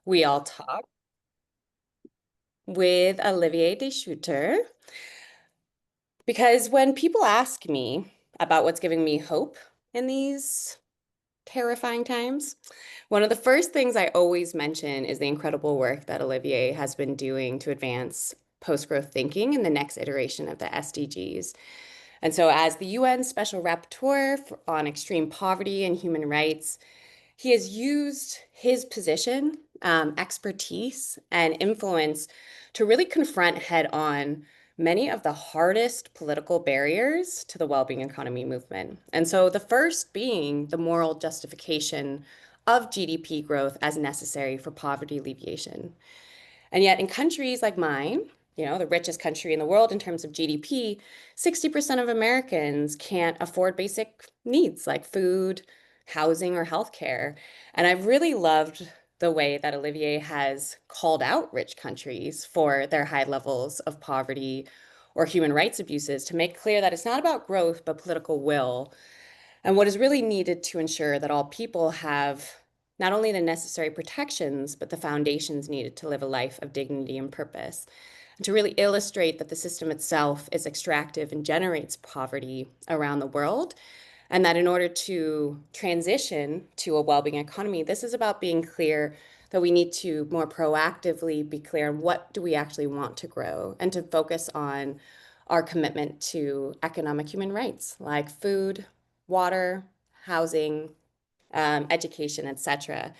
WEAll Talk with Olivier De Schutter. Because when people ask me about what's giving me hope in these terrifying times, one of the first things I always mention is the incredible work that Olivier has been doing to advance post-growth thinking in the next iteration of the SDGs. And so, as the UN Special Rapporteur on extreme poverty and human rights, he has used his position, expertise, and influence to really confront head on many of the hardest political barriers to the well-being economy movement. And so the first being the moral justification of GDP growth as necessary for poverty alleviation. And yet in countries like mine, the richest country in the world in terms of GDP, 60% of Americans can't afford basic needs like food, housing, or healthcare. And I've really loved the way that Olivier has called out rich countries for their high levels of poverty or human rights abuses to make clear that it's not about growth, but political will. And what is really needed to ensure that all people have not only the necessary protections, but the foundations needed to live a life of dignity and purpose. And to really illustrate that the system itself is extractive and generates poverty around the world, and that in order to transition to a well-being economy, this is about being clear that we need to more proactively be clear on what do we actually want to grow and to focus on our commitment to economic human rights like food, water, housing, education, etc.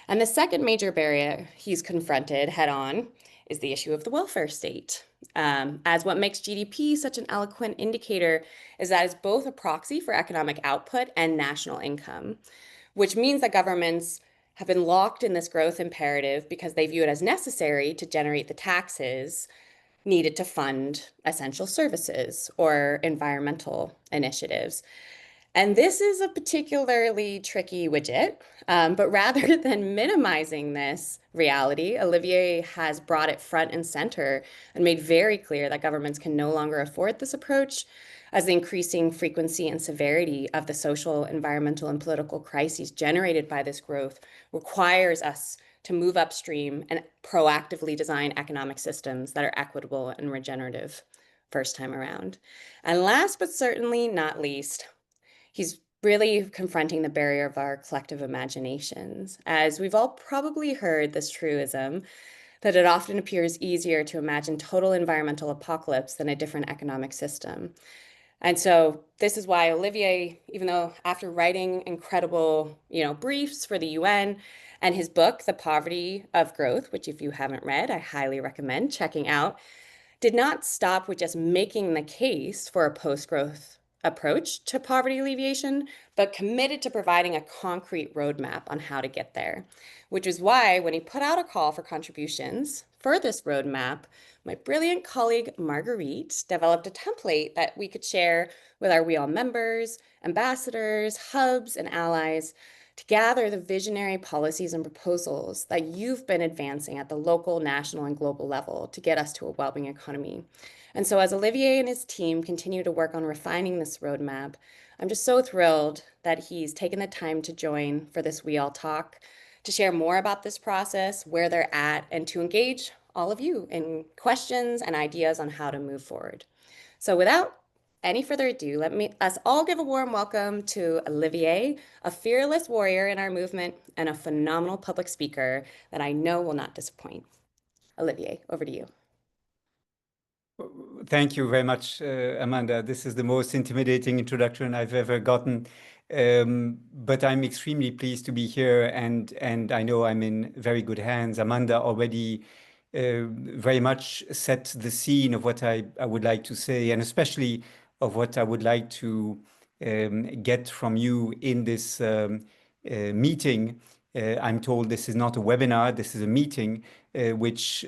And the second major barrier he's confronted head on is the issue of the welfare state. As what makes GDP such an eloquent indicator is that it's both a proxy for economic output and national income, which means that governments have been locked in this growth imperative because they view it as necessary to generate the taxes needed to fund essential services or environmental initiatives. And this is a particularly tricky widget, but rather than minimizing this reality, Olivier has brought it front and center and made very clear that governments can no longer afford this approach, as the increasing frequency and severity of the social, environmental, and political crises generated by this growth requires us to move upstream and proactively design economic systems that are equitable and regenerative first time around. And last but certainly not least, he's really confronting the barrier of our collective imaginations, as we've all probably heard this truism that it often appears easier to imagine total environmental apocalypse than a different economic system. And so this is why Olivier, even though after writing incredible, briefs for the UN and his book, The Poverty of Growth, which if you haven't read, I highly recommend checking out, did not stop with just making the case for a post-growth approach to poverty alleviation, but committed to providing a concrete roadmap on how to get there, which is why when he put out a call for contributions for this roadmap, my brilliant colleague Marguerite developed a template that we could share with our WEAll members, ambassadors, hubs, and allies to gather the visionary policies and proposals that you've been advancing at the local, national, and global level to get us to a well-being economy. And so as Olivier and his team continue to work on refining this roadmap, I'm just so thrilled that he's taken the time to join for this WEAll Talk, to share more about this process, where they're at, and to engage all of you in questions and ideas on how to move forward. So without any further ado, let us all give a warm welcome to Olivier, a fearless warrior in our movement and a phenomenal public speaker that I know will not disappoint. Olivier, over to you. Thank you very much, Amanda. This is the most intimidating introduction I've ever gotten. But I'm extremely pleased to be here, and I know I'm in very good hands. Amanda already very much set the scene of what I would like to say, and especially of what I would like to get from you in this meeting. I'm told this is not a webinar, this is a meeting, which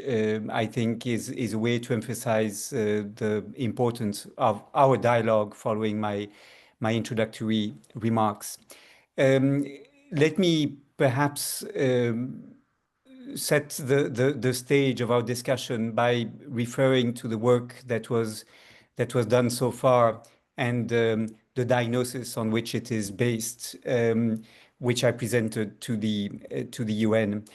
I think is a way to emphasize the importance of our dialogue following my introductory remarks. Let me perhaps set the stage of our discussion by referring to the work that was done so far and the diagnosis on which it is based, which I presented to the UN.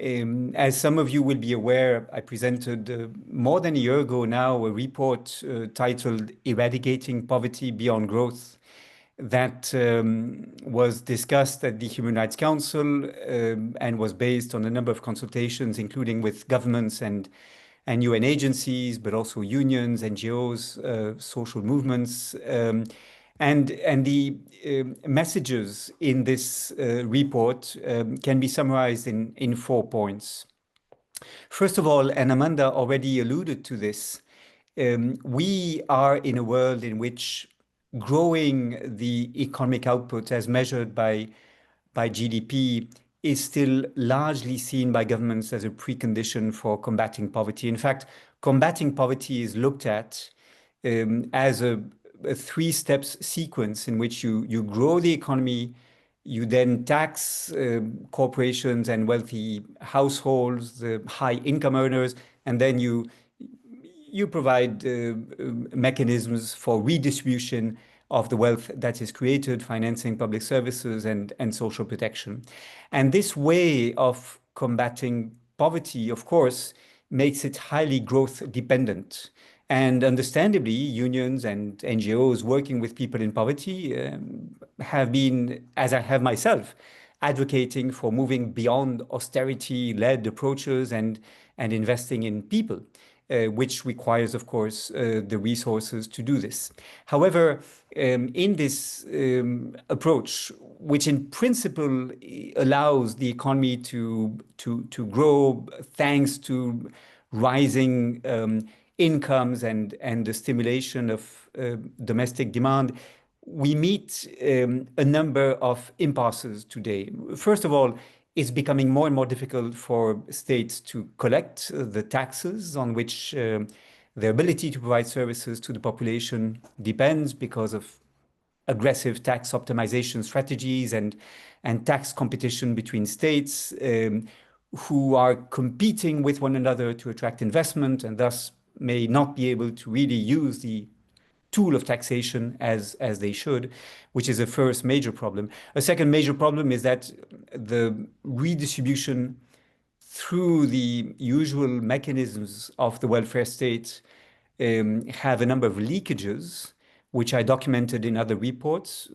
As some of you will be aware, I presented more than a year ago now a report titled Eradicating Poverty Beyond Growth that was discussed at the Human Rights Council and was based on a number of consultations, including with governments and UN agencies, but also unions, NGOs, social movements. And the messages in this report can be summarized in 4 points. First of all, and Amanda already alluded to this, we are in a world in which growing the economic output as measured by GDP is still largely seen by governments as a precondition for combating poverty. In fact, combating poverty is looked at as a three steps sequence in which you grow the economy, you then tax corporations and wealthy households, the high income earners, and then you provide mechanisms for redistribution of the wealth that is created, financing public services and social protection. And this way of combating poverty, of course, makes it highly growth dependent. And understandably, unions and NGOs working with people in poverty have been, as I have myself, advocating for moving beyond austerity-led approaches and investing in people. Which requires, of course, the resources to do this. However, in this approach, which in principle allows the economy to grow thanks to rising incomes and the stimulation of domestic demand, we meet a number of impasses today. First of all, it's becoming more and more difficult for states to collect the taxes on which their ability to provide services to the population depends because of aggressive tax optimization strategies and tax competition between states who are competing with one another to attract investment and thus may not be able to really use the tool of taxation as they should, which is a first major problem. A second major problem is that the redistribution through the usual mechanisms of the welfare state have a number of leakages, which I documented in other reports.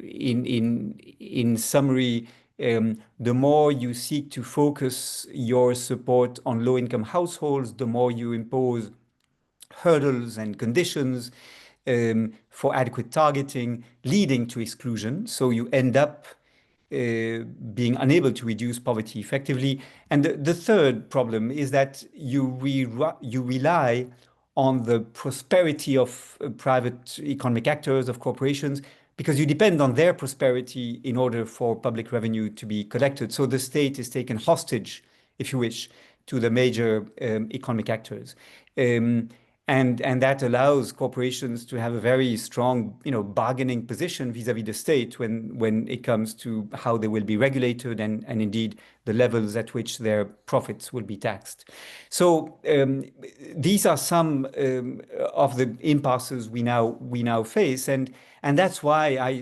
In summary, the more you seek to focus your support on low-income households, the more you impose hurdles and conditions for adequate targeting, leading to exclusion. So you end up being unable to reduce poverty effectively. And the third problem is that you rely on the prosperity of private economic actors, of corporations, because you depend on their prosperity in order for public revenue to be collected. So the state is taken hostage, if you wish, to the major economic actors. And that allows corporations to have a very strong, bargaining position vis-à-vis the state when it comes to how they will be regulated and indeed the levels at which their profits will be taxed. So these are some of the impasses we now face, and that's why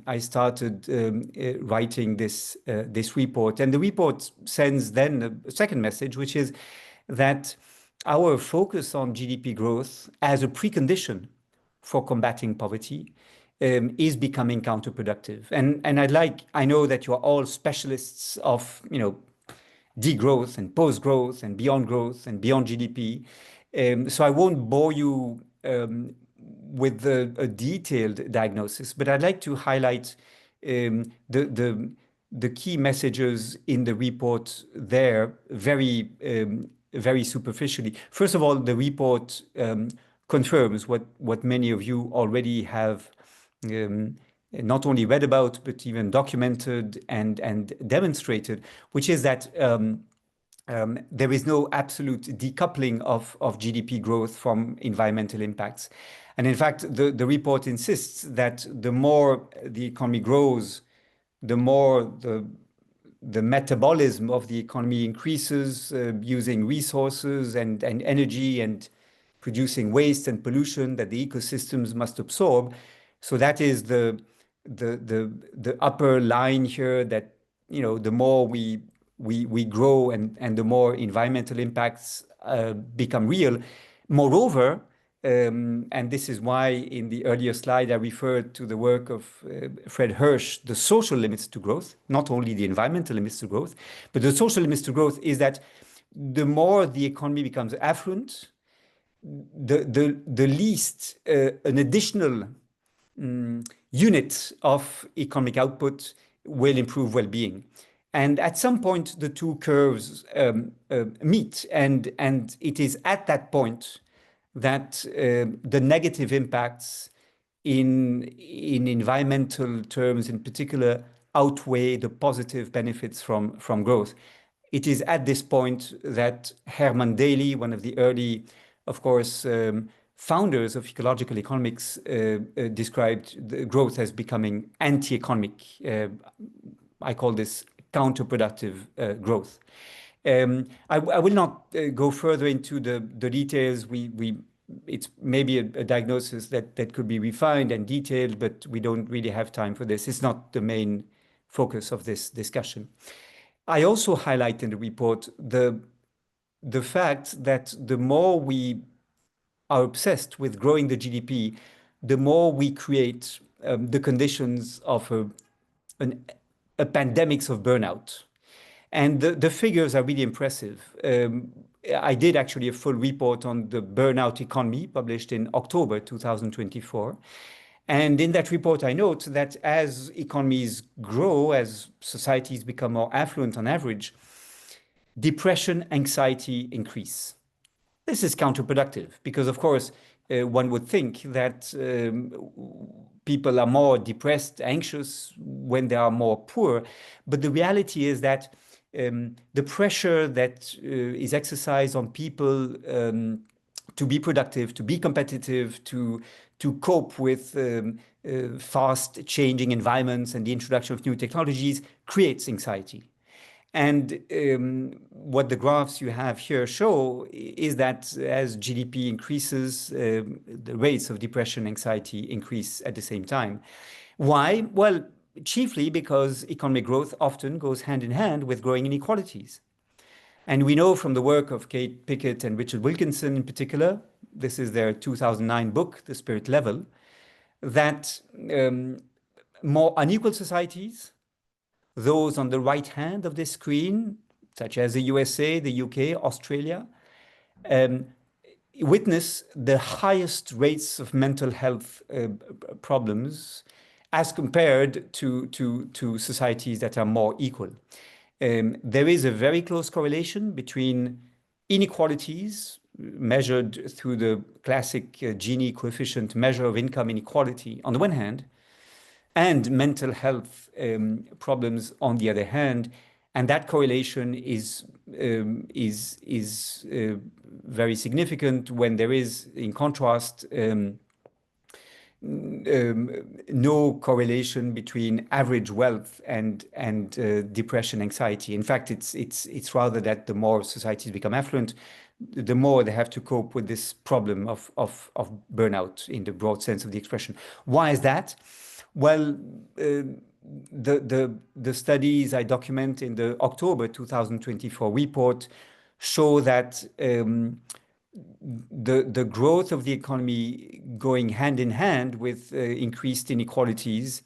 I started writing this report. And the report sends then a second message, which is that our focus on GDP growth as a precondition for combating poverty is becoming counterproductive. And I know that you are all specialists of, degrowth and post-growth and beyond GDP. So I won't bore you with a detailed diagnosis, but I'd like to highlight the key messages in the report there very superficially. First of all, the report confirms what many of you already have not only read about, but even documented and demonstrated, which is that there is no absolute decoupling of GDP growth from environmental impacts. And in fact, the report insists that the more the economy grows, the more the metabolism of the economy increases, using resources and energy and producing waste and pollution that the ecosystems must absorb. So that is the upper line here, that the more we we grow and the more environmental impacts become real. Moreover, and this is why in the earlier slide I referred to the work of Fred Hirsch, the social limits to growth, not only the environmental limits to growth, but the social limits to growth is that the more the economy becomes affluent, the least an additional unit of economic output will improve well-being. And at some point, the two curves meet, and it is at that point that the negative impacts in environmental terms in particular outweigh the positive benefits from growth. It is at this point that Herman Daly, one of the early, of course, founders of ecological economics, described the growth as becoming anti-economic. I call this counterproductive growth. I will not go further into the details. It's maybe a diagnosis that could be refined and detailed, but we don't really have time for this. It's not the main focus of this discussion. I also highlight in the report the fact that the more we are obsessed with growing the GDP, the more we create the conditions of a pandemics of burnout. And the figures are really impressive. I did actually a full report on the burnout economy published in October 2024. And in that report, I note that as economies grow, as societies become more affluent on average, depression, anxiety increase. This is counterproductive because, of course, one would think that people are more depressed, anxious when they are more poor. But the reality is that the pressure that is exercised on people to be productive, to be competitive, to cope with fast changing environments and the introduction of new technologies creates anxiety. And what the graphs you have here show is that as GDP increases, the rates of depression, anxiety increase at the same time. Why? Well, chiefly because economic growth often goes hand in hand with growing inequalities. And we know from the work of Kate Pickett and Richard Wilkinson in particular, this is their 2009 book, The Spirit Level, that more unequal societies, those on the right hand of this screen, such as the USA, the UK, Australia, witness the highest rates of mental health problems as compared to societies that are more equal. There is a very close correlation between inequalities measured through the classic Gini coefficient measure of income inequality on the one hand, and mental health problems on the other hand. And that correlation is very significant when there is, in contrast, no correlation between average wealth and depression, anxiety. In fact, it's rather that the more societies become affluent, the more they have to cope with this problem of burnout in the broad sense of the expression. Why is that? Well, the studies I document in the October 2024 report show that the growth of the economy going hand in hand with increased inequalities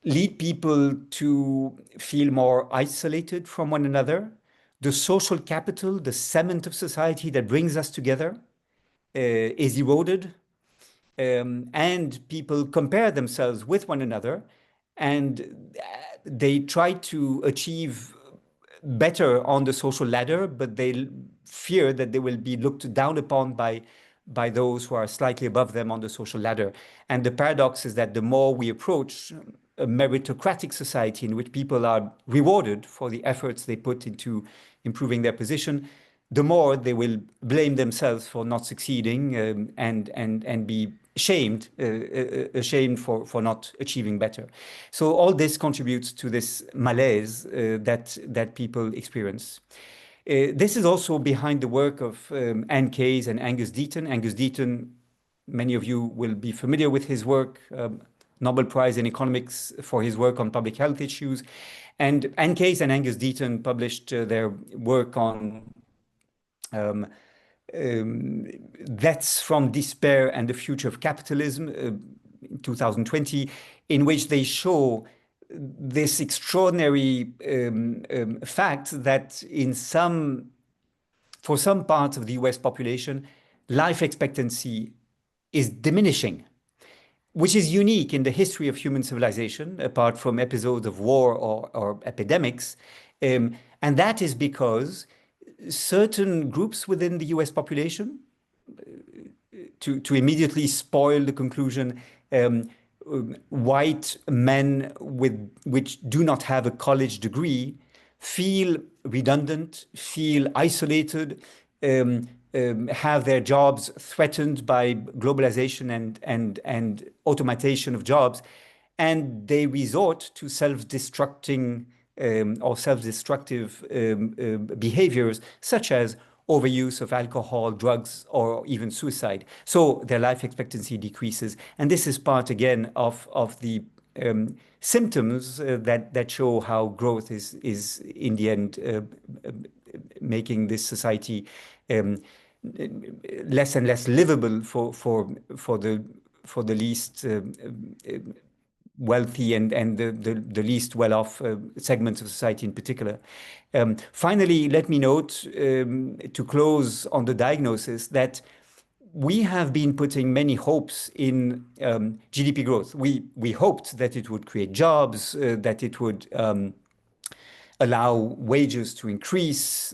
lead people to feel more isolated from one another. The social capital, the cement of society that brings us together, is eroded. And people compare themselves with one another, and they try to achieve better on the social ladder, but they fear that they will be looked down upon by those who are slightly above them on the social ladder. And the paradox is that the more we approach a meritocratic society in which people are rewarded for the efforts they put into improving their position, the more they will blame themselves for not succeeding and be ashamed for not achieving better. So all this contributes to this malaise that people experience. This is also behind the work of Anne Case and Angus Deaton. Angus Deaton, many of you will be familiar with his work. Nobel Prize in Economics for his work on public health issues. And Anne Case and Angus Deaton published their work on That's from Despair and the Future of Capitalism, in 2020, in which they show this extraordinary fact that for some parts of the US population, life expectancy is diminishing, which is unique in the history of human civilization, apart from episodes of war or epidemics. And that is because certain groups within the US population, to immediately spoil the conclusion, white men which do not have a college degree feel redundant, feel isolated, have their jobs threatened by globalization and automation of jobs, and they resort to self-destructing or self-destructive behaviors such as overuse of alcohol, drugs, or even suicide. So their life expectancy decreases. And this is part, again, of the symptoms that show how growth is in the end making this society less and less livable for the least wealthy and the least well-off segments of society in particular. Finally, let me note, to close on the diagnosis, that we have been putting many hopes in GDP growth. We hoped that it would create jobs, that it would allow wages to increase,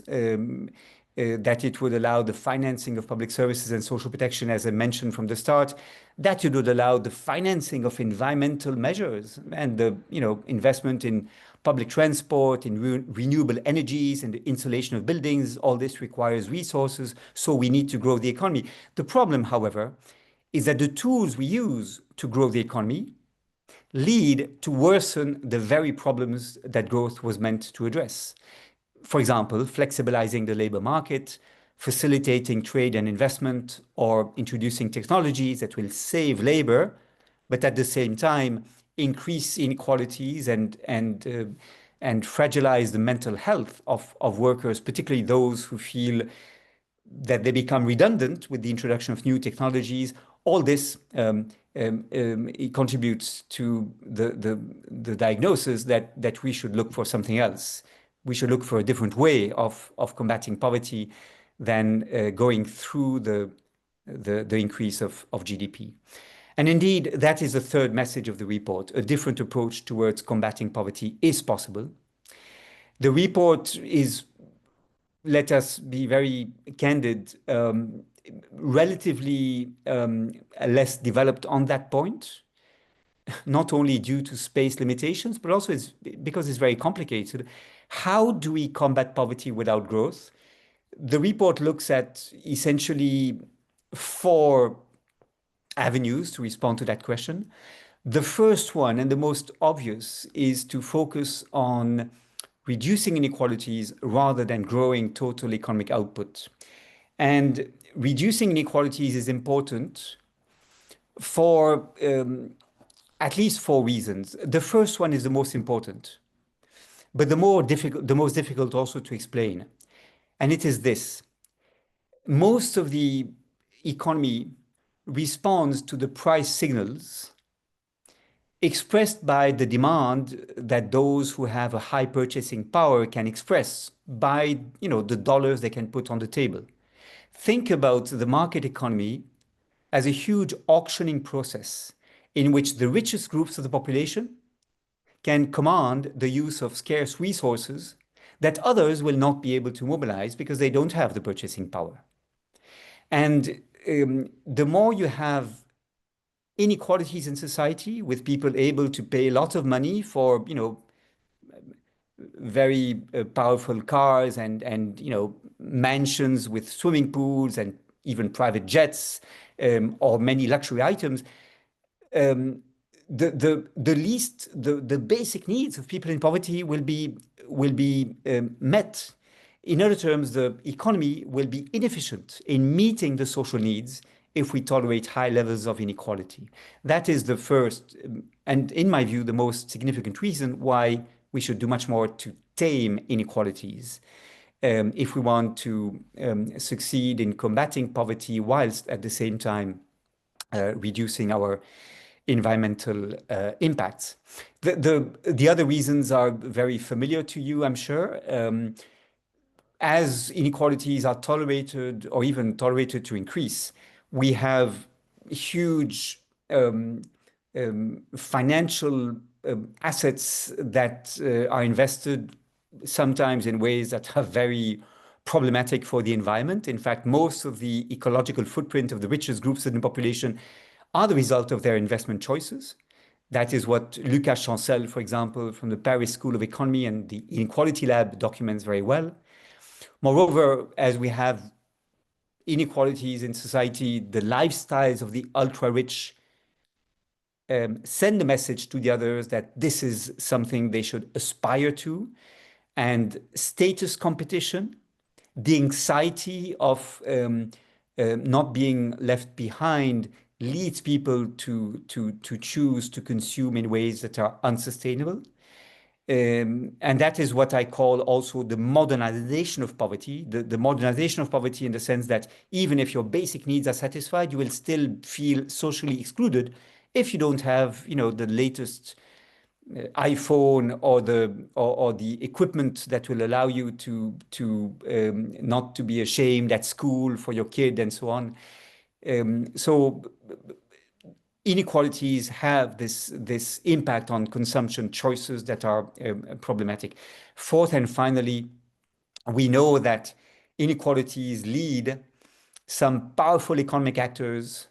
that it would allow the financing of public services and social protection, as I mentioned from the start, that it would allow the financing of environmental measures and the investment in public transport, in renewable energies, and the insulation of buildings. All this requires resources, so we need to grow the economy. The problem, however, is that the tools we use to grow the economy lead to worsen the very problems that growth was meant to address. For example, flexibilizing the labor market, facilitating trade and investment, or introducing technologies that will save labor, but at the same time increase inequalities and fragilize the mental health of workers, particularly those who feel that they become redundant with the introduction of new technologies. All this it contributes to the diagnosis that we should look for something else. We should look for a different way of combating poverty than going through the increase of GDP. And indeed, that is the third message of the report. A different approach towards combating poverty is possible. The report is, let us be very candid, relatively less developed on that point, not only due to space limitations, but also because it's very complicated. How do we combat poverty without growth? The report looks at essentially 4 avenues to respond to that question. The first one, and the most obvious, is to focus on reducing inequalities rather than growing total economic output. And reducing inequalities is important for at least 4 reasons. The first one is the most important, but the most difficult also to explain. And it is this: most of the economy responds to the price signals expressed by the demand that those who have a high purchasing power can express by the dollars they can put on the table. Think about the market economy as a huge auctioning process in which the richest groups of the population can command the use of scarce resources that others will not be able to mobilize because they don't have the purchasing power. And the more you have inequalities in society, with people able to pay a lot of money for very powerful cars and mansions with swimming pools and even private jets, or many luxury items, the basic needs of people in poverty will be met. In other terms, the economy will be inefficient in meeting the social needs if we tolerate high levels of inequality. That is the first, and in my view, the most significant reason why we should do much more to tame inequalities. If we want to succeed in combating poverty whilst at the same time reducing our environmental impacts. The other reasons are very familiar to you, I'm sure. As inequalities are tolerated or even tolerated to increase, we have huge financial assets that are invested sometimes in ways that are very problematic for the environment. In fact, most of the ecological footprint of the richest groups in the population are the result of their investment choices. That is what Lucas Chancel, for example, from the Paris School of Economy and the Inequality Lab documents very well. Moreover, as we have inequalities in society, the lifestyles of the ultra-rich send a message to the others that this is something they should aspire to. And status competition, the anxiety of not being left behind leads people to choose to consume in ways that are unsustainable. And that is what I call also the modernization of poverty, the modernization of poverty in the sense that even if your basic needs are satisfied, you will still feel socially excluded if you don't have, the latest iPhone or the equipment that will allow you to not to be ashamed at school for your kid and so on. So inequalities have this impact on consumption choices that are problematic. Fourth and finally, we know that inequalities lead some powerful economic actors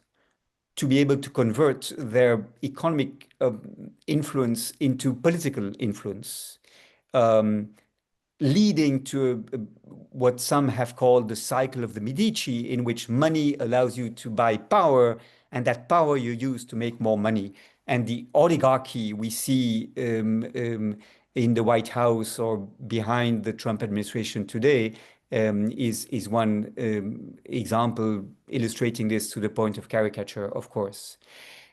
to be able to convert their economic influence into political influence, leading to what some have called the cycle of the Medici, in which money allows you to buy power, and that power you use to make more money. And the oligarchy we see in the White House or behind the Trump administration today is one example illustrating this to the point of caricature, of course.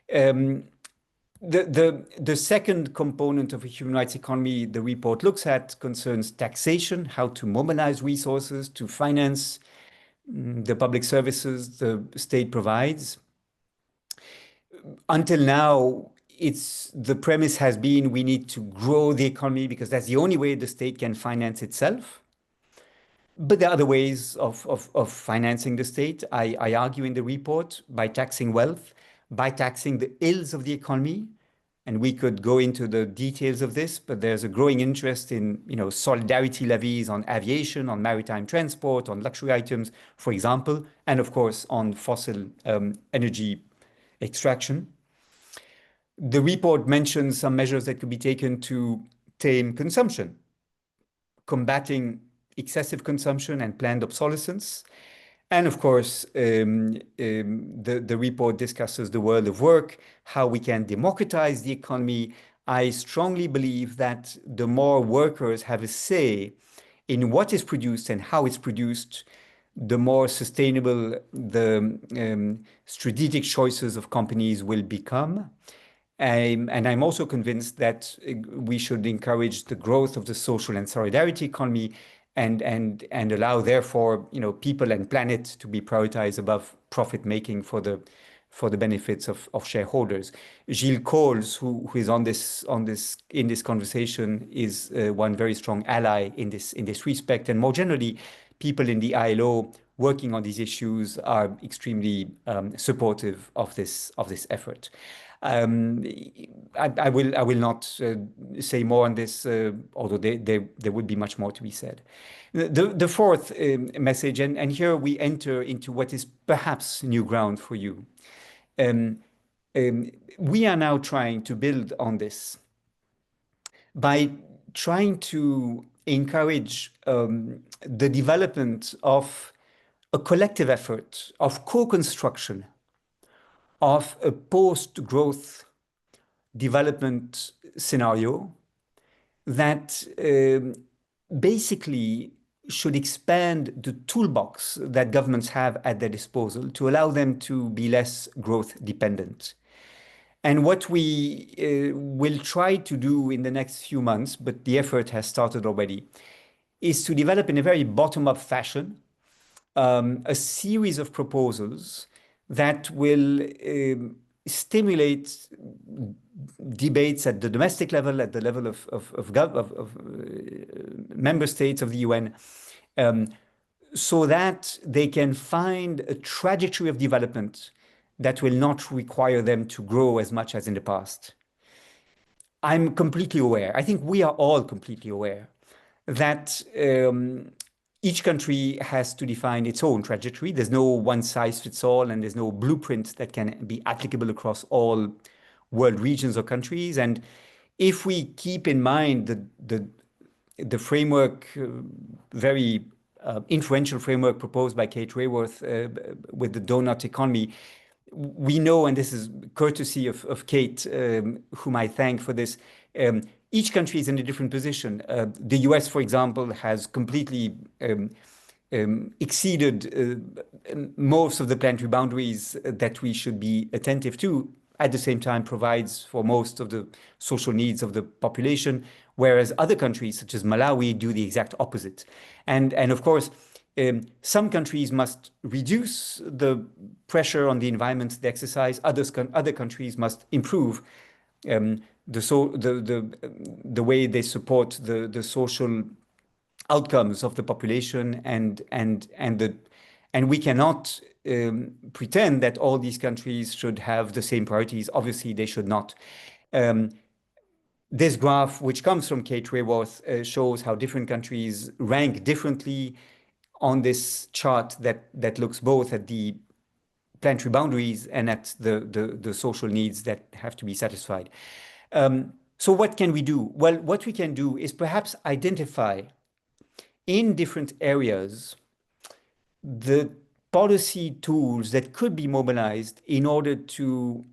The second component of a human rights economy the report looks at concerns taxation, how to mobilize resources to finance the public services the state provides. Until now, the premise has been we need to grow the economy because that's the only way the state can finance itself. But there are other ways of financing the state. I argue in the report by taxing wealth, by taxing the ills of the economy. And we could go into the details of this, but there's a growing interest in, solidarity levies on aviation, on maritime transport, on luxury items, for example, and of course on fossil energy extraction. The report mentions some measures that could be taken to tame consumption, combating excessive consumption and planned obsolescence. And of course, the report discusses the world of work, how we can democratize the economy. I strongly believe that the more workers have a say in what is produced and how it's produced, the more sustainable the strategic choices of companies will become. And I'm also convinced that we should encourage the growth of the social and solidarity economy and allow, therefore, people and planet to be prioritized above profit making for the benefits of shareholders. Gilles Coles, who is in this conversation, is one very strong ally in this respect. And more generally, people in the ILO working on these issues are extremely supportive of this effort. I will not say more on this, although there would be much more to be said. The fourth message, and here we enter into what is perhaps new ground for you. We are now trying to build on this by trying to encourage the development of a collective effort of co-construction of a post-growth development scenario that basically should expand the toolbox that governments have at their disposal to allow them to be less growth dependent. And what we will try to do in the next few months, but the effort has started already, is to develop in a very bottom-up fashion a series of proposals that will stimulate debates at the domestic level, at the level of member states of the UN, so that they can find a trajectory of development that will not require them to grow as much as in the past. I'm completely aware, I think we are all completely aware, that each country has to define its own trajectory. There's no one size fits all, and there's no blueprint that can be applicable across all world regions or countries. And if we keep in mind the framework, very influential framework proposed by Kate Raworth with the donut economy, we know, and this is courtesy of Kate, whom I thank for this, each country is in a different position. The US, for example, has completely exceeded most of the planetary boundaries that we should be attentive to, at the same time provides for most of the social needs of the population, whereas other countries, such as Malawi, do the exact opposite. And of course, some countries must reduce the pressure on the environment they exercise. Other countries must improve the way they support the social outcomes of the population, and we cannot pretend that all these countries should have the same priorities. Obviously, they should not. This graph, which comes from Kate Raworth, shows how different countries rank differently on this chart that looks both at the planetary boundaries and at the social needs that have to be satisfied. So what can we do? Well, what we can do is perhaps identify in different areas the policy tools that could be mobilized in order to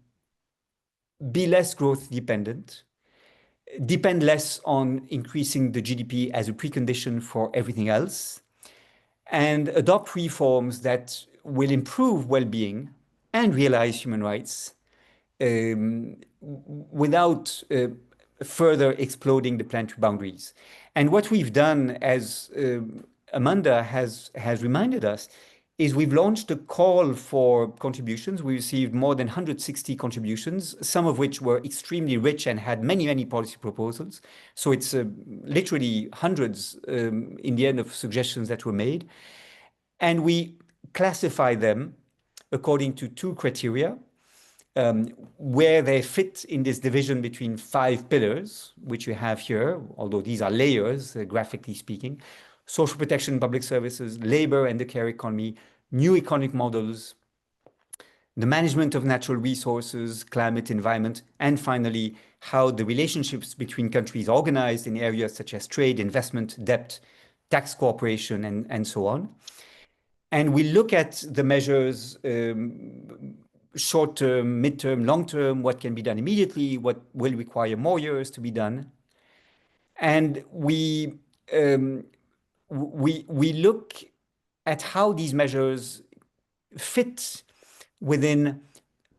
be less growth dependent, depend less on increasing the GDP as a precondition for everything else, and adopt reforms that will improve well-being and realize human rights without further exploding the planetary boundaries. And what we've done, as Amanda has reminded us, is we've launched a call for contributions. We received more than 160 contributions, some of which were extremely rich and had many, many policy proposals. So it's literally hundreds in the end of suggestions that were made. And we classify them according to two criteria, where they fit in this division between 5 pillars, which you have here, although these are layers, graphically speaking: social protection, public services, labor and the care economy, new economic models, the management of natural resources, climate, environment, and finally, how the relationships between countries are organized in areas such as trade, investment, debt, tax cooperation, and so on. And we look at the measures, short-term, mid-term, long-term, what can be done immediately, what will require more years to be done. And we look at how these measures fit within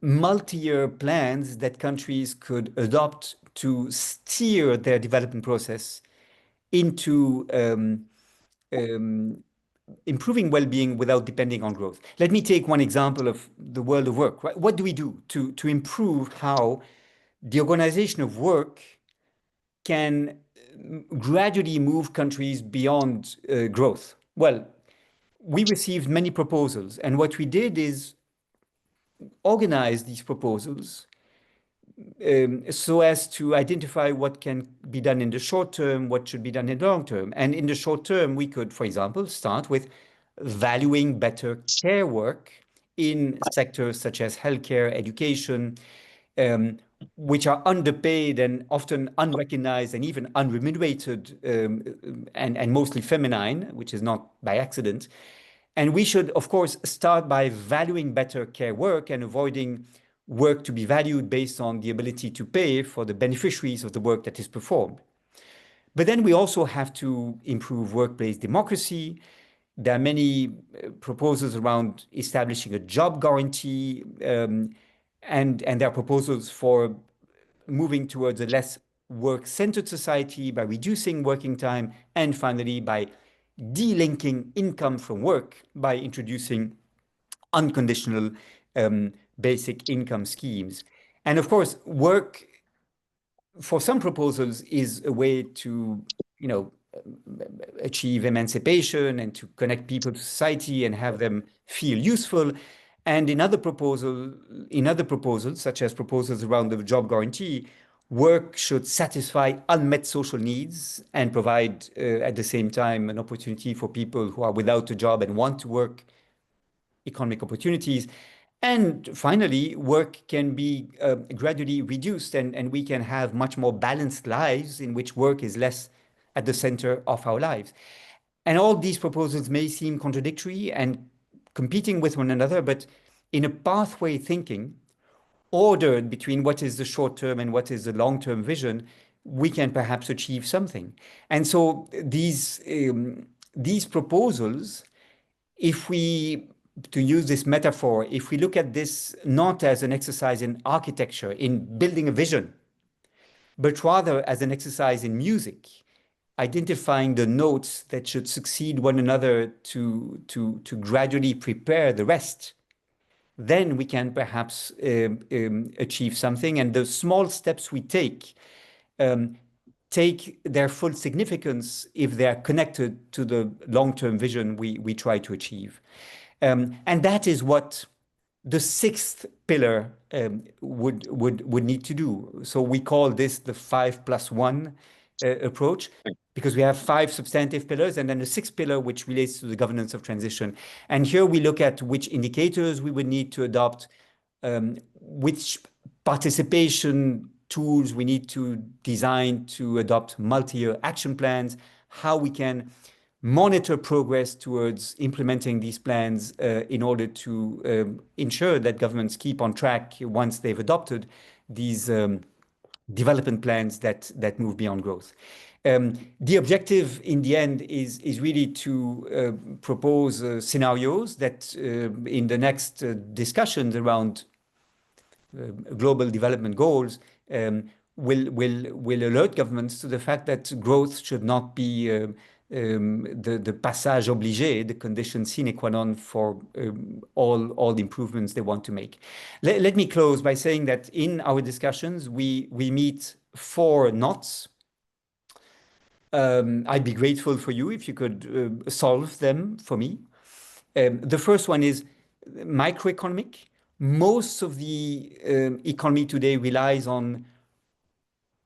multi-year plans that countries could adopt to steer their development process into improving well-being without depending on growth. Let me take one example of the world of work. Right? What do we do to improve how the organization of work can gradually move countries beyond growth? Well, we received many proposals, and what we did is organize these proposals so as to identify what can be done in the short term, what should be done in the long term. And in the short term, we could, for example, start with valuing better care work in sectors such as healthcare, education, which are underpaid and often unrecognized and even unremunerated, and mostly feminine, which is not by accident. And we should, of course, start by valuing better care work and avoiding work to be valued based on the ability to pay for the beneficiaries of the work that is performed. But then we also have to improve workplace democracy. There are many proposals around establishing a job guarantee, and there are proposals for moving towards a less work-centered society by reducing working time, and finally by delinking income from work by introducing unconditional basic income schemes. And of course, work for some proposals is a way to, you know, achieve emancipation and to connect people to society and have them feel useful. And in other proposals, such as proposals around the job guarantee, work should satisfy unmet social needs and provide, at the same time, an opportunity for people who are without a job and want to work, economic opportunities. And finally, work can be gradually reduced, and we can have much more balanced lives in which work is less at the center of our lives. And all these proposals may seem contradictory and competing with one another, but in a pathway thinking, ordered between what is the short term and what is the long term vision, we can perhaps achieve something. And so these proposals, if we, to use this metaphor, if we look at this not as an exercise in architecture, in building a vision, but rather as an exercise in music, identifying the notes that should succeed one another to gradually prepare the rest, then we can perhaps achieve something. And the small steps we um, take their full significance if they are connected to the long-term vision we try to achieve. And that is what the sixth pillar would need to do. So we call this the 5+1 approach, because we have five substantive pillars and then the sixth pillar, which relates to the governance of transition. And here we look at which indicators we would need to adopt, which participation tools we need to design to adopt multi-year action plans, how we can monitor progress towards implementing these plans in order to ensure that governments keep on track once they've adopted these development plans that move beyond growth. The objective in the end is really to propose scenarios that in the next discussions around global development goals will alert governments to the fact that growth should not be the passage obligé, the condition sine qua non for all the improvements they want to make. Let me close by saying that in our discussions, we meet four knots. I'd be grateful for you if you could solve them for me. The first one is microeconomic. Most of the economy today relies on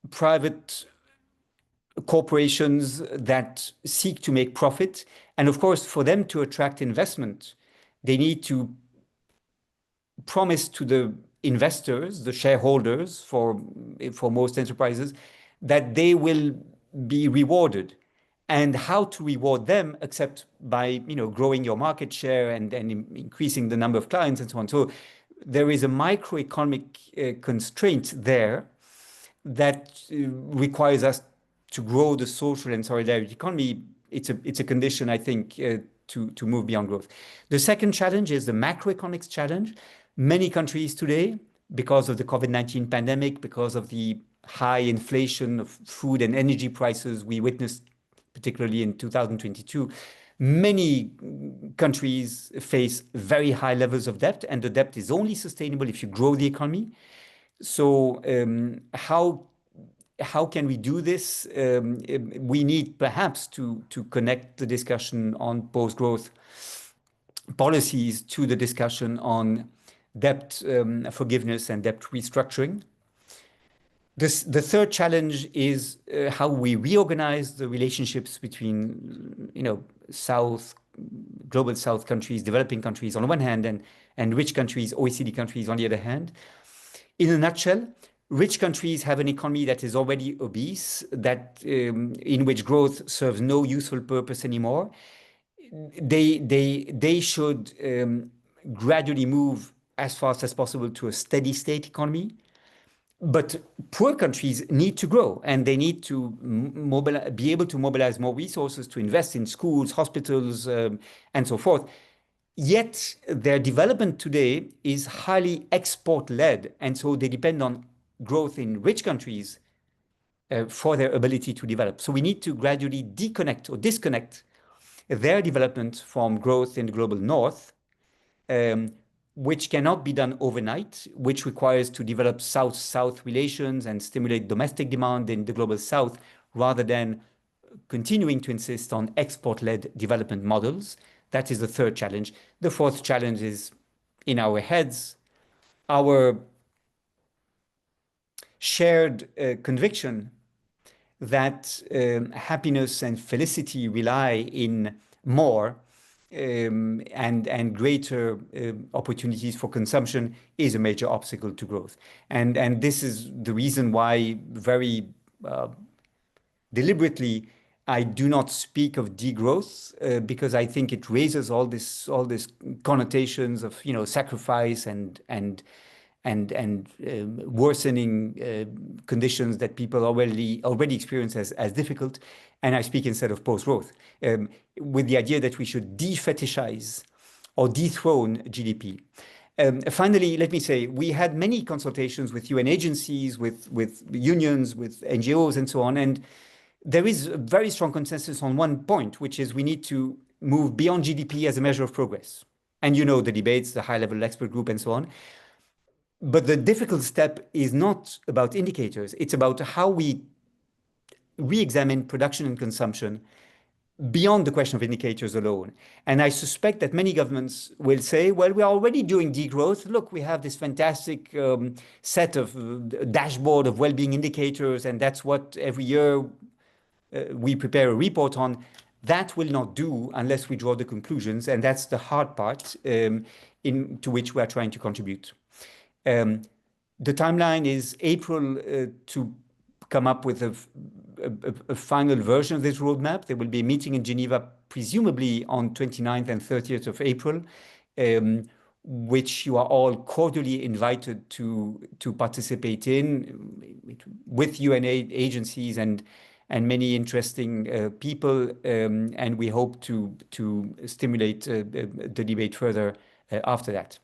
private corporations that seek to make profit. And of course, for them to attract investment, they need to promise to the investors, the shareholders for most enterprises, that they will be rewarded. And how to reward them except by growing your market share and increasing the number of clients and so on. So there is a microeconomic constraint there that requires us to grow the social and solidarity economy. It's a condition, I think, to move beyond growth. The second challenge is the macroeconomics challenge. Many countries today, because of the COVID-19 pandemic, because of the high inflation of food and energy prices we witnessed, particularly in 2022, many countries face very high levels of debt, and the debt is only sustainable if you grow the economy. So how can we do this? We need perhaps to connect the discussion on post-growth policies to the discussion on debt forgiveness and debt restructuring. The third challenge is how we reorganize the relationships between, global South countries, developing countries on the one hand, and rich countries, OECD countries on the other hand. In a nutshell, rich countries have an economy that is already obese, in which growth serves no useful purpose anymore. They should gradually move as fast as possible to a steady state economy. But poor countries need to grow, and they need to be able to mobilize more resources to invest in schools, hospitals, and so forth. Yet their development today is highly export-led, and so they depend on growth in rich countries for their ability to develop. So we need to gradually deconnect or disconnect their development from growth in the global north, which cannot be done overnight, which requires to develop South-South relations and stimulate domestic demand in the global south, rather than continuing to insist on export-led development models. That is the third challenge. The fourth challenge is in our heads, our shared conviction that happiness and felicity rely in more and greater opportunities for consumption is a major obstacle to growth. And this is the reason why very deliberately I do not speak of degrowth because I think it raises all this connotations of sacrifice and worsening conditions that people already experience as difficult. And I speak instead of post-growth, with the idea that we should de-fetishize or dethrone GDP. Finally, let me say, we had many consultations with UN agencies, with unions, with NGOs, and so on. And there is a very strong consensus on one point, which is we need to move beyond GDP as a measure of progress. And the debates, the high-level expert group, and so on. But the difficult step is not about indicators. It's about how we re-examine production and consumption beyond the question of indicators alone. And I suspect that many governments will say, well, we are already doing degrowth. Look, we have this fantastic set of dashboard of well-being indicators, and that's what every year we prepare a report on. That will not do unless we draw the conclusions. And that's the hard part to which we are trying to contribute. The timeline is April to come up with a final version of this roadmap. There will be a meeting in Geneva, presumably on 29th and 30th of April, which you are all cordially invited to participate in with UN agencies and many interesting people. And we hope to stimulate the debate further after that.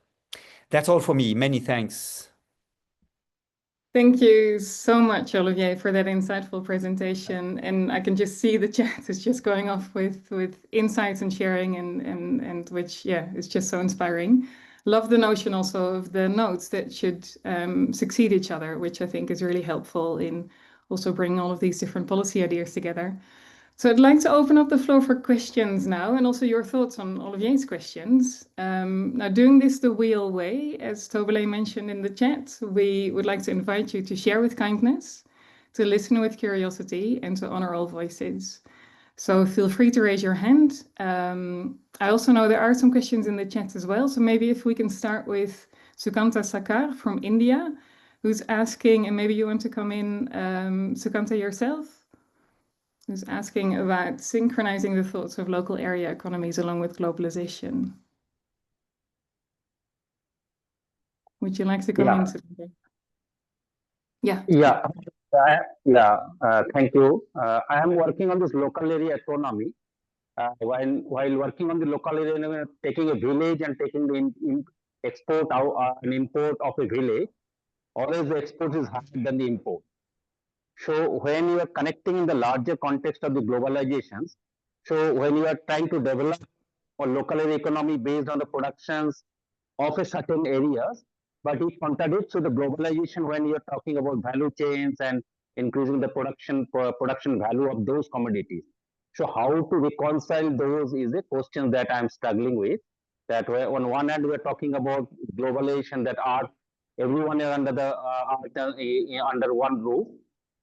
That's all for me. Many thanks. Thank you so much, Olivier, for that insightful presentation. And I can just see the chat is just going off with insights and sharing, and which, yeah, is just so inspiring. Love the notion also of the nodes that should succeed each other, which I think is really helpful in also bringing all of these different policy ideas together. So I'd like to open up the floor for questions now, and also your thoughts on Olivier's questions. Now, doing this the WEAll way, as Tobele mentioned in the chat, we would like to invite you to share with kindness, to listen with curiosity, and to honor all voices. So feel free to raise your hand. I also know there are some questions in the chat as well. So maybe if we can start with Sukanta Sakar from India, who's asking, and maybe you want to come in, Sukanta, yourself? Who's asking about synchronizing the thoughts of local area economies along with globalization. Would you like to come in? Yeah. Thank you. I am working on this local area economy. While working on the local area, taking a village and taking the export and import of a village, always the export is higher than the import. So when you are connecting in the larger context of the globalizations, so when you are trying to develop a local area economy based on the productions of a certain areas, but it contradicts to the globalization when you are talking about value chains and increasing the production value of those commodities. So how to reconcile those is a question that I am struggling with. That on one hand we are talking about globalization, that everyone is under the under one roof.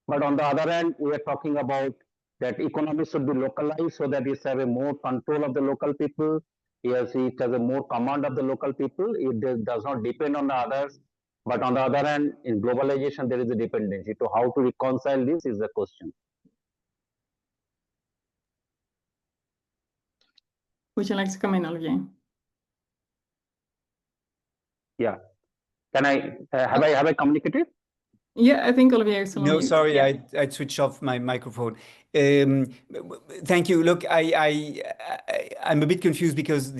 But on the other hand, we are talking about that economy should be localized so that it has a more control of the local people. Yes, it has a more command of the local people. It does not depend on the others. But on the other hand, in globalization, there is a dependency. So how to reconcile this is the question. Would you like to come in, Olivier? Yeah. Can I have I communicated? Yeah, I think Olivier is still on No, mute. sorry, Yeah. I switched off my microphone. Thank you. Look, I'm a bit confused because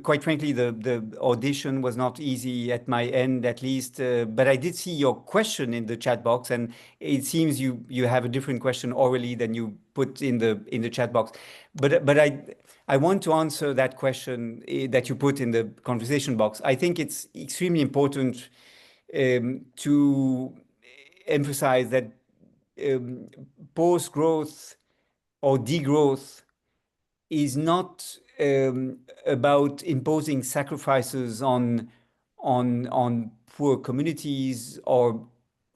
quite frankly, the audition was not easy at my end, at least. But I did see your question in the chat box, and it seems you have a different question orally than you put in the chat box. But I want to answer that question that you put in the conversation box. I think it's extremely important to emphasize that post-growth or degrowth is not about imposing sacrifices on poor communities or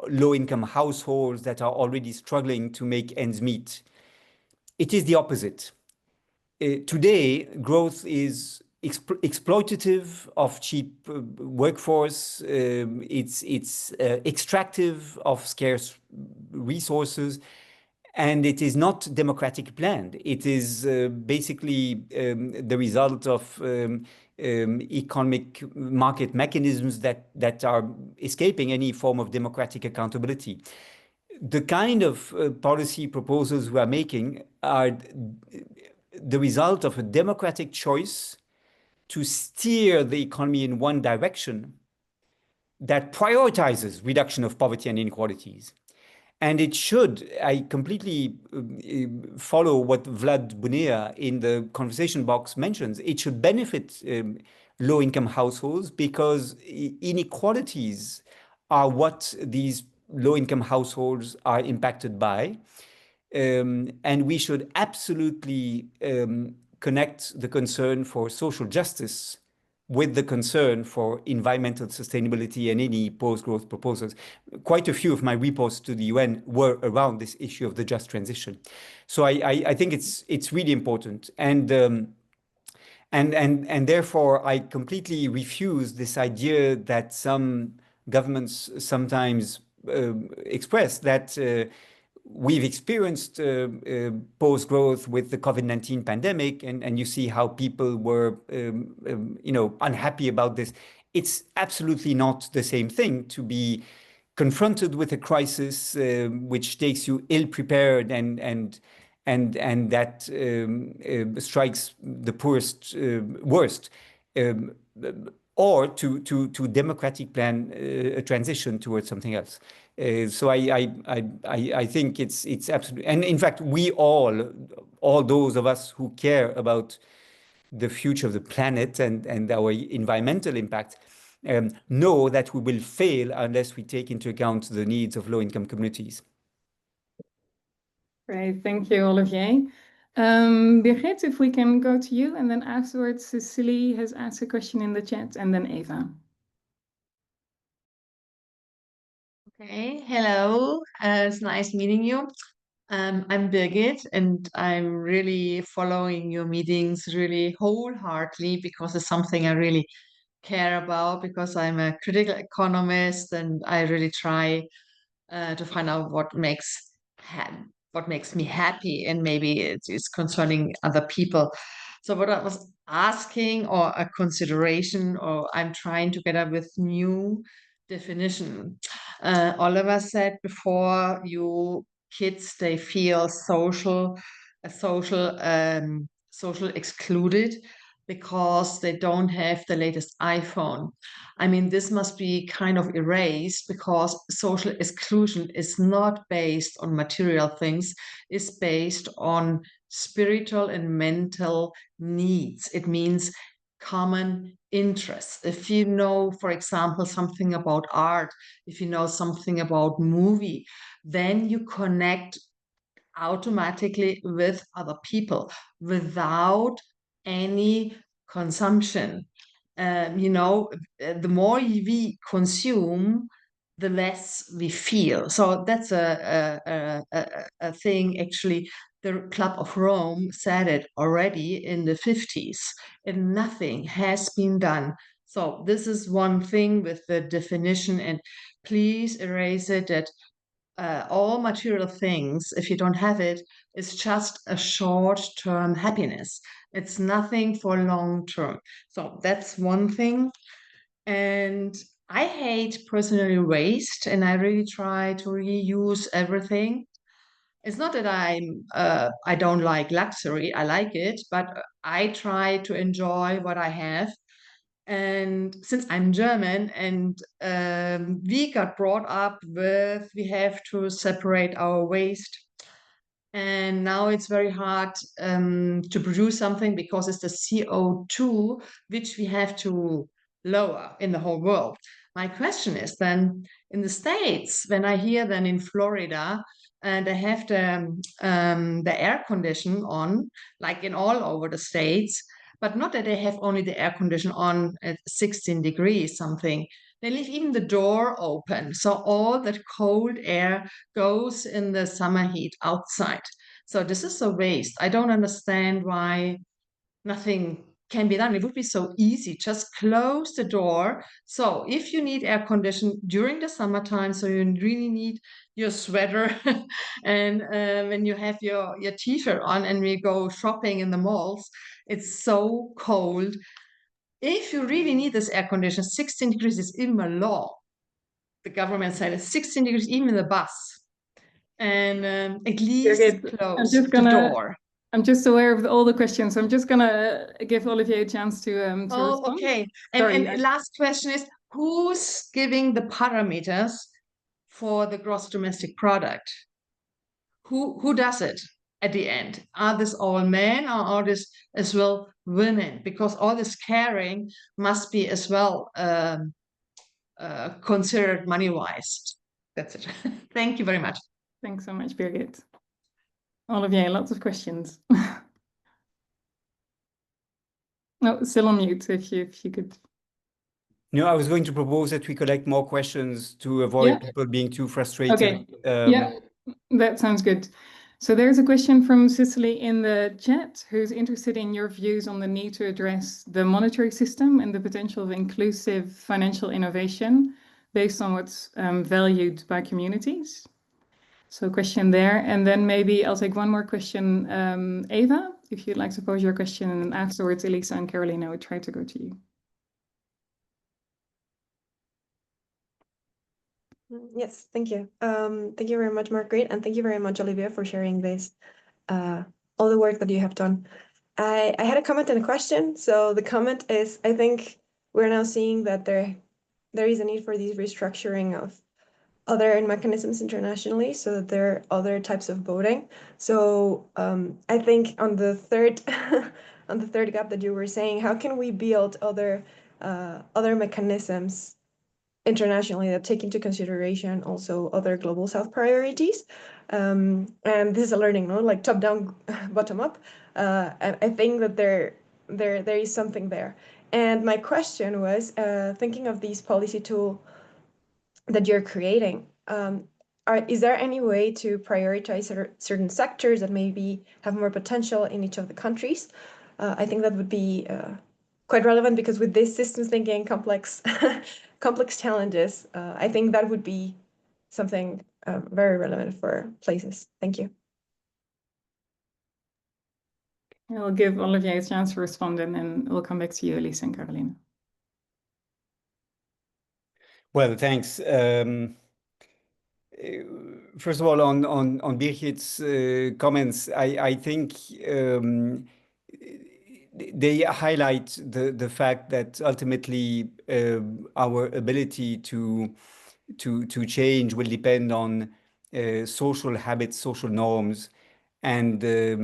low-income households that are already struggling to make ends meet. It is the opposite. Today, growth is exploitative of cheap workforce. It's extractive of scarce resources, and it is not democratic planned. It is basically the result of economic market mechanisms that are escaping any form of democratic accountability. The kind of policy proposals we are making are the result of a democratic choice to steer the economy in one direction that prioritizes reduction of poverty and inequalities. And it should, I completely follow what Vlad Bunea in the conversation box mentions, it should benefit low-income households because inequalities are what these low-income households are impacted by. And we should absolutely connect the concern for social justice with the concern for environmental sustainability and any post-growth proposals. Quite a few of my reports to the UN were around this issue of the just transition. So I think it's really important. And therefore, I completely refuse this idea that some governments sometimes express that we've experienced post-growth with the COVID-19 pandemic, and you see how people were, unhappy about this. It's absolutely not the same thing to be confronted with a crisis which takes you ill-prepared and that strikes the poorest worst, or to democratic plan a transition towards something else. So I think it's absolutely, and in fact we all those of us who care about the future of the planet and our environmental impact know that we will fail unless we take into account the needs of low-income communities. Great, thank you, Olivier. Birgit, if we can go to you, and then afterwards, Cecily has asked a question in the chat, and then Eva. Okay, hello. It's nice meeting you. I'm Birgit, and I'm really following your meetings really wholeheartedly because it's something I really care about, because I'm a critical economist and I really try to find out what makes me happy, and maybe it's concerning other people. So what I was asking, or a consideration, or I'm trying to get up with new definition. Oliver said before, you kids, they feel social excluded because they don't have the latest iPhone. I mean, this must be kind of erased, because social exclusion is not based on material things, it's based on spiritual and mental needs. It means common interests. If you know, for example, something about art, if you know something about movie, then you connect automatically with other people without any consumption. The more we consume, the less we feel. So that's a thing. Actually, the Club of Rome said it already in the 50s, and nothing has been done. So this is one thing with the definition, and please erase it, that all material things, if you don't have it, is just a short-term happiness. It's nothing for long-term. So that's one thing. And I hate personally waste, and I really try to reuse everything. It's not that I don't like luxury, I like it, but I try to enjoy what I have. And since I'm German and we got brought up with we have to separate our waste, and now it's very hard to produce something because it's the CO2 which we have to lower in the whole world. My question is then in the States, when I hear then in Florida, and they have the air condition on, like in all over the States, but not that they have only the air condition on at 16 degrees something. They leave even the door open. So all that cold air goes in the summer heat outside. So this is a waste. I don't understand why nothing can be done. It would be so easy. Just close the door. So if you need air condition during the summertime, so you really need your sweater and when you have your t-shirt on and we go shopping in the malls, it's so cold. If you really need this air condition, 16 degrees is even a law. The government said it's 16 degrees, even in the bus. And at least close the door. I'm just aware of all the questions. So I'm just gonna give Olivier a chance to respond. Okay. And last question is, who's giving the parameters for the gross domestic product? Who does it at the end? Are this all men or are this as well women? Because all this caring must be as well considered money-wise. That's it. Thank you very much. Thanks so much, Birgit. Olivier, lots of questions. No, still on mute, if you could. No, I was going to propose that we collect more questions to avoid people being too frustrated. Okay, yeah, that sounds good. So there's a question from Cicely in the chat who's interested in your views on the need to address the monetary system and the potential of inclusive financial innovation based on what's valued by communities. So question there, and then maybe I'll take one more question. Eva, if you'd like to pose your question, and then afterwards Elisa and Carolina would try to go to you. Yes, thank you. Thank you very much, Margaret, and thank you very much, Olivia, for sharing this, all the work that you have done. I had a comment and a question. So the comment is, I think we're now seeing that there is a need for these restructuring of other mechanisms internationally, so that there are other types of voting. So I think on the third on the third gap that you were saying, how can we build other mechanisms internationally that take into consideration also other global South priorities? And this is a learning, no, like top down, bottom up. And I think that there is something there. And my question was, thinking of these policy tool that you're creating, is there any way to prioritize certain sectors that maybe have more potential in each of the countries? I think that would be quite relevant, because with this systems thinking, complex challenges, I think that would be something very relevant for places. Thank you. I'll give Olivier a chance to respond, and then we'll come back to you, Elisa and Carolina. Well, thanks. First of all, on Birgit's comments, I think they highlight the fact that ultimately our ability to change will depend on social habits, social norms, and the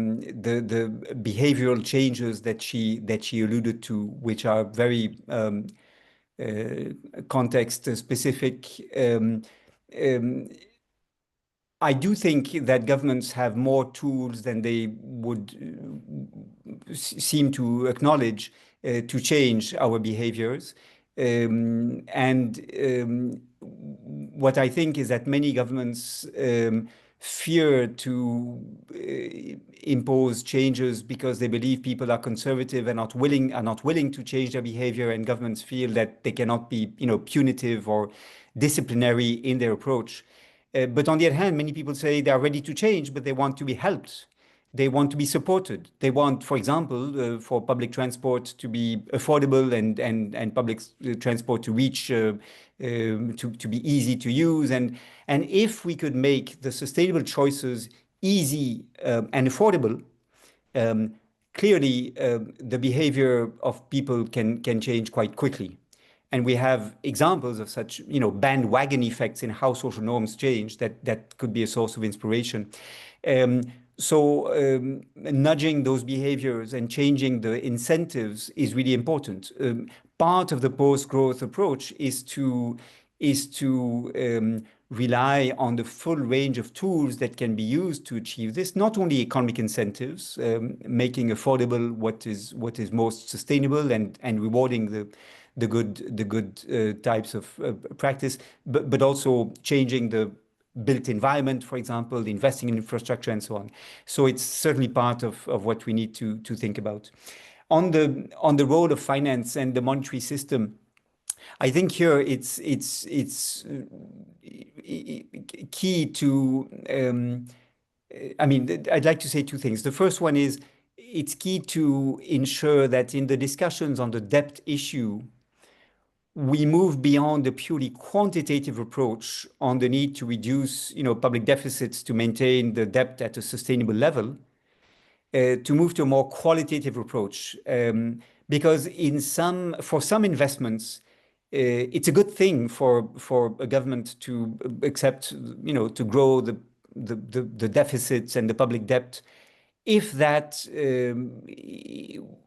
behavioral changes that she alluded to, which are very context specific. I do think that governments have more tools than they would seem to acknowledge to change our behaviors. What I think is that many governments fear to impose changes because they believe people are conservative and not willing to change their behavior, and governments feel that they cannot be, punitive or disciplinary in their approach. But on the other hand, many people say they are ready to change, but they want to be helped. They want to be supported. They want, for example, for public transport to be affordable and public transport to reach, to be easy to use. And if we could make the sustainable choices easy and affordable, clearly the behavior of people can change quite quickly. And we have examples of such, bandwagon effects in how social norms change that could be a source of inspiration. So nudging those behaviors and changing the incentives is really important. Part of the post-growth approach is to rely on the full range of tools that can be used to achieve this. Not only economic incentives, making affordable what is most sustainable and rewarding the good types of practice, but also changing the built environment, for example, investing in infrastructure and so on. So it's certainly part of what we need to think about. On the role of finance and the monetary system, I think here it's key to, I'd like to say two things. The first one is it's key to ensure that in the discussions on the debt issue, we move beyond the purely quantitative approach on the need to reduce, public deficits to maintain the debt at a sustainable level, to move to a more qualitative approach. Because for some investments, it's a good thing for a government to accept, to grow the deficits and the public debt, if that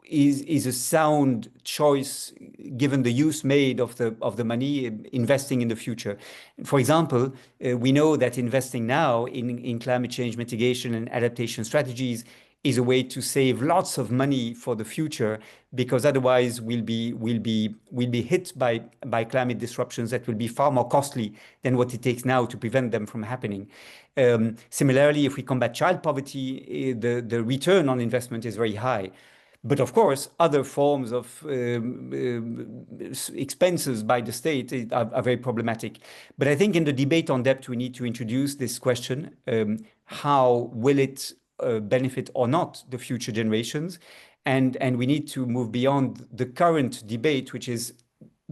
is a sound choice given the use made of the money investing in the future. For example, we know that investing now in climate change mitigation and adaptation strategies is a way to save lots of money for the future, because otherwise we'll be hit by climate disruptions that will be far more costly than what it takes now to prevent them from happening. Similarly, if we combat child poverty, the return on investment is very high. But of course, other forms of expenses by the state are very problematic. But I think in the debate on debt, we need to introduce this question: how will it benefit or not the future generations? And we need to move beyond the current debate, which is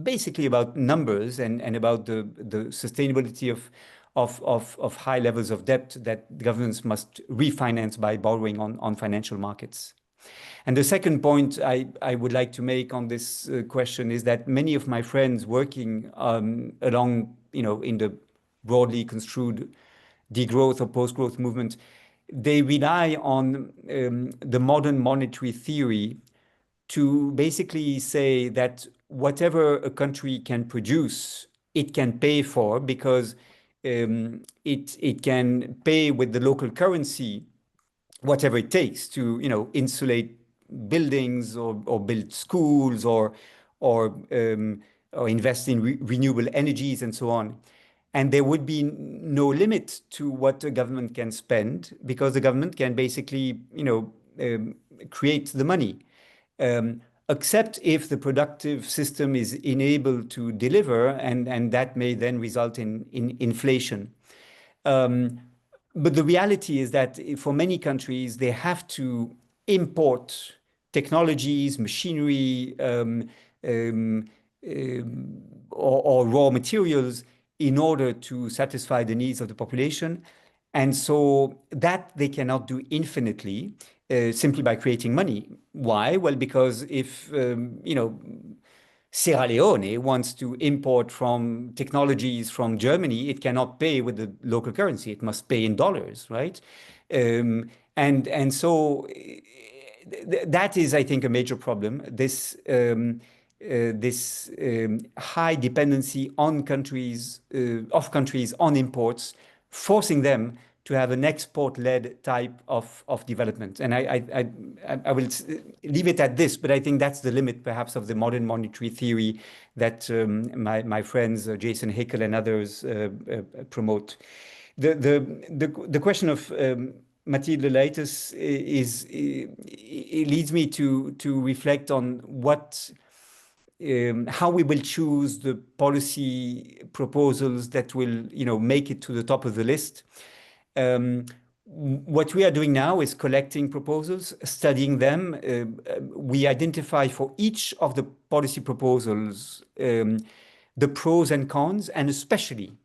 basically about numbers and about the sustainability of high levels of debt that governments must refinance by borrowing on financial markets. And the second point I would like to make on this question is that many of my friends working along, in the broadly construed degrowth or post-growth movement, they rely on the modern monetary theory to basically say that whatever a country can produce, it can pay for, because it can pay with the local currency whatever it takes to insulate buildings or build schools or invest in renewable energies and so on. And there would be no limit to what a government can spend, because the government can basically create the money, except if the productive system is enabled to deliver, and that may then result in inflation. But the reality is that for many countries, they have to import technologies, machinery, or raw materials in order to satisfy the needs of the population. And so that they cannot do infinitely simply by creating money. Why? Well, because if, Sierra Leone wants to import from technologies from Germany, it cannot pay with the local currency. It must pay in dollars, right? And so that is, I think, a major problem. This high dependency on countries on imports, forcing them to have an export-led type of development. And I will leave it at this, but I think that's the limit, perhaps, of the modern monetary theory that my friends Jason Hickel and others promote. The question of Mathilde Leites it leads me to reflect on how we will choose the policy proposals that will make it to the top of the list. what we are doing now is collecting proposals, studying them. We identify for each of the policy proposals the pros and cons, and especially,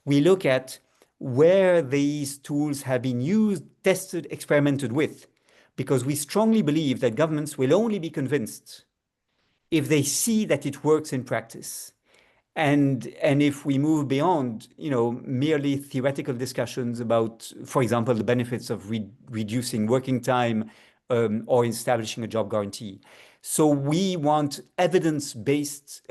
we look at where these tools have been used, tested, experimented with, because we strongly believe that governments will only be convinced if they see that it works in practice. And if we move beyond, merely theoretical discussions about, for example, the benefits of reducing working time or establishing a job guarantee. So we want evidence-based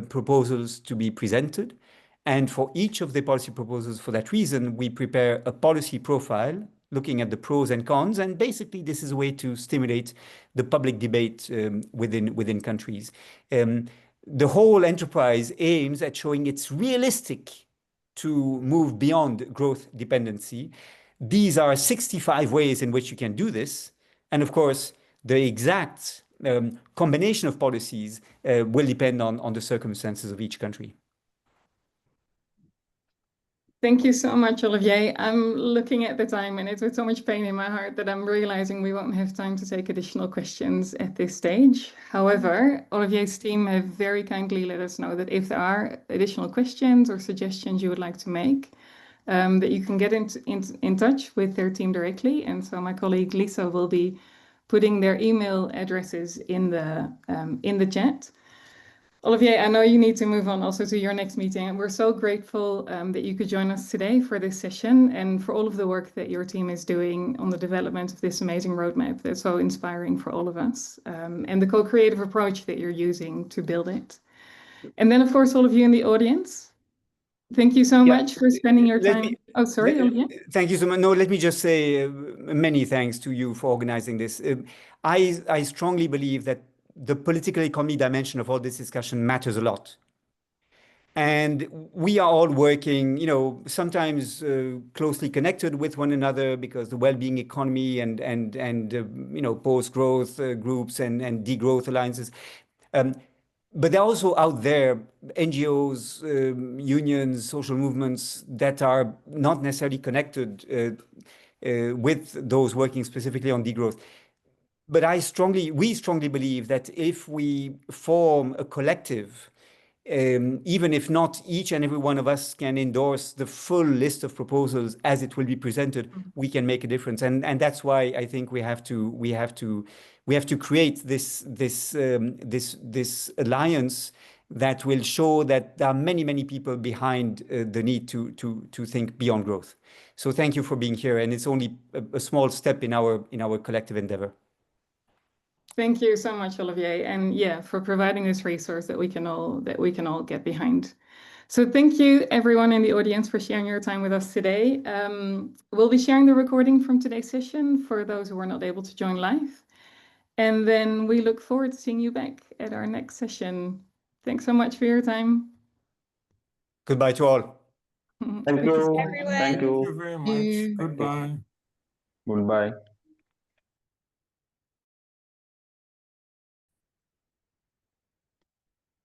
proposals to be presented. And for each of the policy proposals, for that reason, we prepare a policy profile looking at the pros and cons. And basically, this is a way to stimulate the public debate within countries. The whole enterprise aims at showing it's realistic to move beyond growth dependency. These are 65 ways in which you can do this. And of course, the exact combination of policies will depend on the circumstances of each country. Thank you so much, Olivier. I'm looking at the time and it's with so much pain in my heart that I'm realizing we won't have time to take additional questions at this stage. However, Olivier's team have very kindly let us know that if there are additional questions or suggestions you would like to make, that you can get in touch with their team directly. And so my colleague Lisa will be putting their email addresses in the chat. Olivier, I know you need to move on also to your next meeting, and we're so grateful that you could join us today for this session and for all of the work that your team is doing on the development of this amazing roadmap that's so inspiring for all of us, and the co-creative approach that you're using to build it. And then, of course, all of you in the audience, thank you so much for spending your time. Olivier. Thank you so much. No, let me just say many thanks to you for organizing this. I strongly believe that the political economy dimension of all this discussion matters a lot. And we are all working, sometimes closely connected with one another, because the well-being economy and post-growth groups and degrowth alliances. But they're also out there, NGOs, unions, social movements that are not necessarily connected with those working specifically on degrowth. But we strongly believe that if we form a collective, even if not each and every one of us can endorse the full list of proposals as it will be presented, we can make a difference. And that's why I think we have to create this alliance that will show that there are many people behind the need to think beyond growth. So thank you for being here, and it's only a small step in our collective endeavor. Thank you so much, Olivier, and for providing this resource that we can all get behind. So thank you, everyone in the audience, for sharing your time with us today. We'll be sharing the recording from today's session for those who were not able to join live. And then we look forward to seeing you back at our next session. Thanks so much for your time. Goodbye to all. Thank you. Everyone. Thank you. Thank you very much. Goodbye. Goodbye.